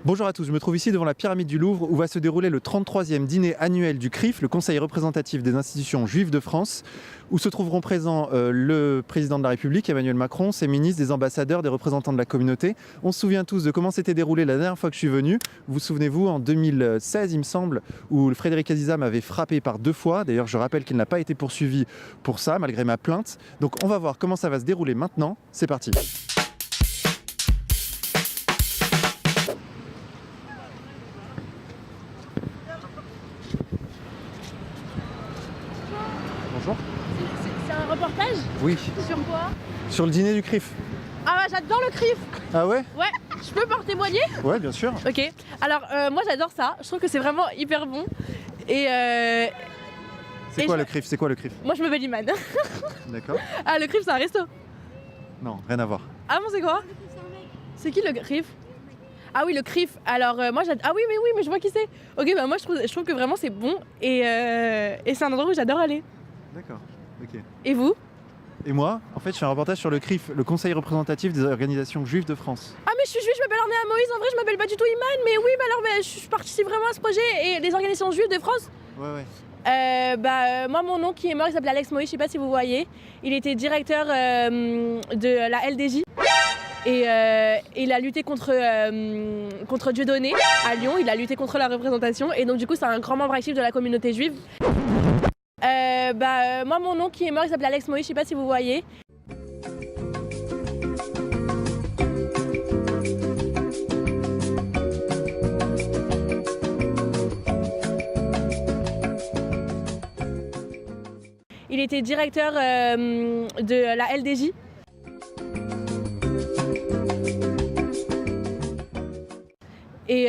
Bonjour à tous, je me trouve ici devant la pyramide du Louvre où va se dérouler le 33e dîner annuel du CRIF, le Conseil représentatif des institutions juives de France, où se trouveront présents le président de la République, Emmanuel Macron, ses ministres, des ambassadeurs, des représentants de la communauté. On se souvient tous de comment s'était déroulé la dernière fois que je suis venu. Vous souvenez-vous, en 2016, il me semble, où Frédéric Aziza m'avait frappé par 2 fois. D'ailleurs, je rappelle qu'il n'a pas été poursuivi pour ça, malgré ma plainte. Donc on va voir comment ça va se dérouler maintenant. C'est parti. Bonjour. C'est un reportage? Oui. Sur quoi? Sur le dîner du CRIF. Ah bah j'adore le CRIF. Ah ouais? Ouais, je peux m'en témoigner? Ouais, bien sûr. Ok, alors moi j'adore ça, je trouve que c'est vraiment hyper bon. Et C'est quoi le CRIF? C'est quoi le CRIF? moi je m'appelle Iman. D'accord. Ah, le CRIF c'est un resto? Non, rien à voir. Ah bon, c'est quoi? C'est qui le CRIF? Ah oui, le CRIF, alors moi j'adore. Ah oui, mais je vois qui c'est. Ok, bah moi je trouve que vraiment c'est bon et c'est un endroit où j'adore aller. D'accord, ok. Et vous? Et moi, en fait, je fais un reportage sur le CRIF, le Conseil représentatif des organisations juives de France. Ah mais je suis juive, je m'appelle Ornéa Moïse, en vrai je m'appelle pas du tout Iman, mais oui, bah alors bah, je participe vraiment à ce projet et les organisations juives de France. Ouais. Moi mon nom qui est mort il s'appelle Alex Moïse, je sais pas si vous voyez. Il était directeur de la LDJ et il a lutté contre Dieudonné à Lyon, il a lutté contre la représentation et donc du coup c'est un grand membre actif de la communauté juive. Moi mon nom qui est mort il s'appelle Alex Moïse, je sais pas si vous voyez. Il était directeur de la LDJ. Et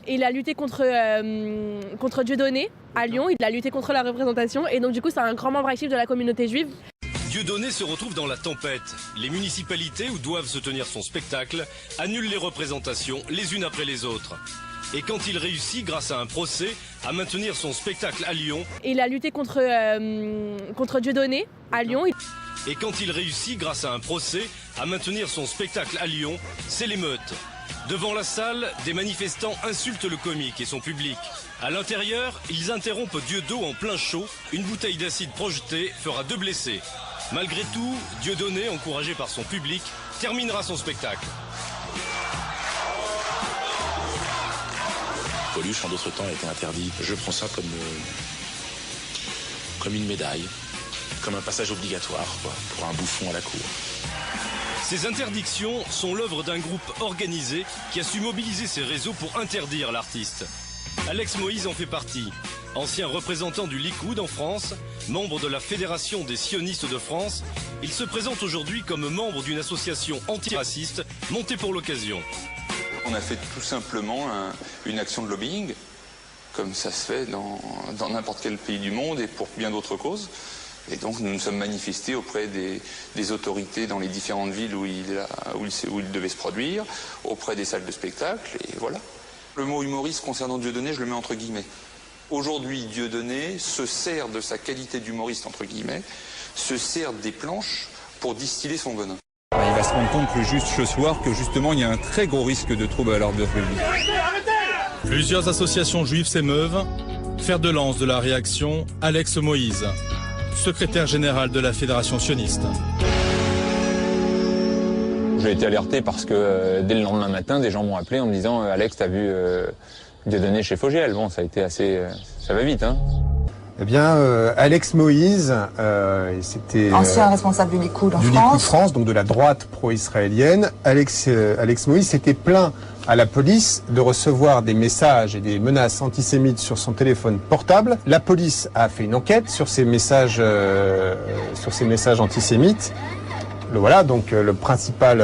il a lutté contre Dieudonné à Lyon, il a lutté contre la représentation et donc du coup c'est un grand membre actif de la communauté juive. Dieudonné se retrouve dans la tempête. Les municipalités où doivent se tenir son spectacle annulent les représentations les unes après les autres. Et quand il réussit, grâce à un procès, à maintenir son spectacle à Lyon... Il a lutté contre Dieudonné à Lyon. Et quand il réussit, grâce à un procès, à maintenir son spectacle à Lyon, c'est l'émeute. Devant la salle, des manifestants insultent le comique et son public. À l'intérieur, ils interrompent Dieudo en plein show. Une bouteille d'acide projetée fera 2 blessés. Malgré tout, Dieudonné, encouragé par son public, terminera son spectacle. Coluche, en d'autres temps, a été interdit. Je prends ça comme une médaille, comme un passage obligatoire quoi, pour un bouffon à la cour. Ces interdictions sont l'œuvre d'un groupe organisé qui a su mobiliser ses réseaux pour interdire l'artiste. Alex Moïse en fait partie. Ancien représentant du Likoud en France, membre de la Fédération des sionistes de France, il se présente aujourd'hui comme membre d'une association antiraciste montée pour l'occasion. On a fait tout simplement une action de lobbying, comme ça se fait dans n'importe quel pays du monde et pour bien d'autres causes. Et donc nous nous sommes manifestés auprès des autorités dans les différentes villes où il devait se produire, auprès des salles de spectacle, et voilà. Le mot humoriste concernant Dieudonné, je le mets entre guillemets. Aujourd'hui, Dieudonné se sert de sa qualité d'humoriste, entre guillemets, se sert des planches pour distiller son venin. Il va se rendre compte juste ce soir que justement il y a un très gros risque de trouble à l'ordre public. Plusieurs associations juives s'émeuvent. Fer de lance de la réaction, Alex Moïse, secrétaire général de la Fédération sioniste. J'ai été alerté parce que dès le lendemain matin, des gens m'ont appelé en me disant Alex, t'as vu Dieudonné chez Fogiel. Bon, ça a été assez... ça va vite, hein. Eh bien, Alex Moïse, c'était ancien responsable du Likoud en du France. Likoud France, donc de la droite pro-israélienne. Alex Moïse s'était plaint à la police de recevoir des messages et des menaces antisémites sur son téléphone portable. La police a fait une enquête sur ces messages antisémites. Le voilà, donc le principal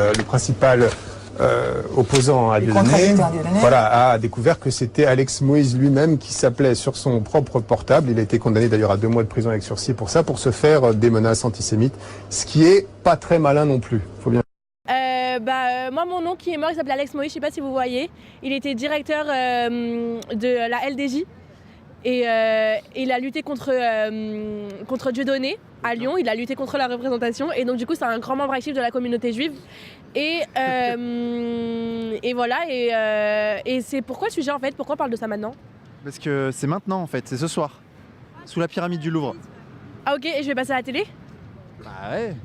opposant à Dieudonné, voilà, a découvert que c'était Alex Moïse lui-même qui s'appelait sur son propre portable. Il a été condamné d'ailleurs à 2 mois de prison avec sursis pour ça, pour se faire des menaces antisémites, ce qui est pas très malin non plus. Faut bien. Moi mon nom qui est mort il s'appelle Alex Moïse, je sais pas si vous voyez. Il était directeur de la LDJ Et il a lutté contre Dieudonné à Lyon, il a lutté contre la représentation. Et donc du coup c'est un grand membre actif de la communauté juive. Et voilà, et c'est pourquoi le sujet en fait, pourquoi on parle de ça maintenant? Parce que c'est maintenant en fait, c'est ce soir, sous la pyramide du Louvre. Ah ok, et je vais passer à la télé? Bah ouais.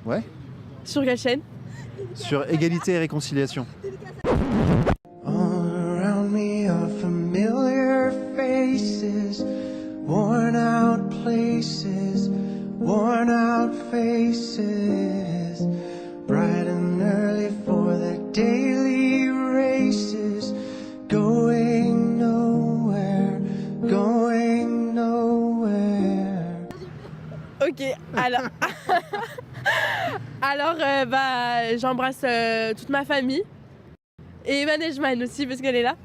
Ouais. Sur quelle chaîne? Sur Égalité et Réconciliation. All around me are familiar faces, worn out places, worn out faces, bright and early for their daily races, going nowhere, going nowhere. Ok, alors... Alors, j'embrasse toute ma famille et Manejman aussi parce qu'elle est là.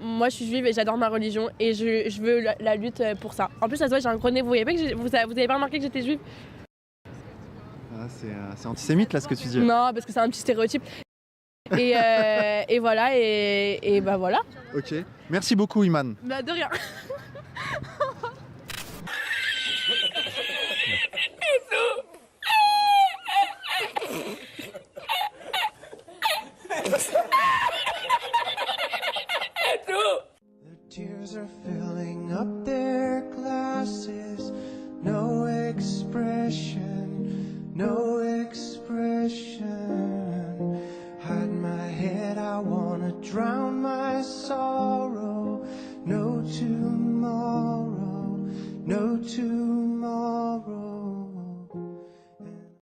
Moi je suis juive et j'adore ma religion et je veux la lutte pour ça. En plus, ça se voit, j'ai un gros nez. Vous avez pas remarqué que j'étais juive? Ah, c'est antisémite là ce que tu dis. Non, parce que c'est un petit stéréotype. Et voilà, et bah voilà. Ok. Merci beaucoup, Iman. Bah, de rien. The tears are filling up their glasses. No expression, no expression. Hide my head, I wanna drown my sorrow. No tomorrow, no tomorrow.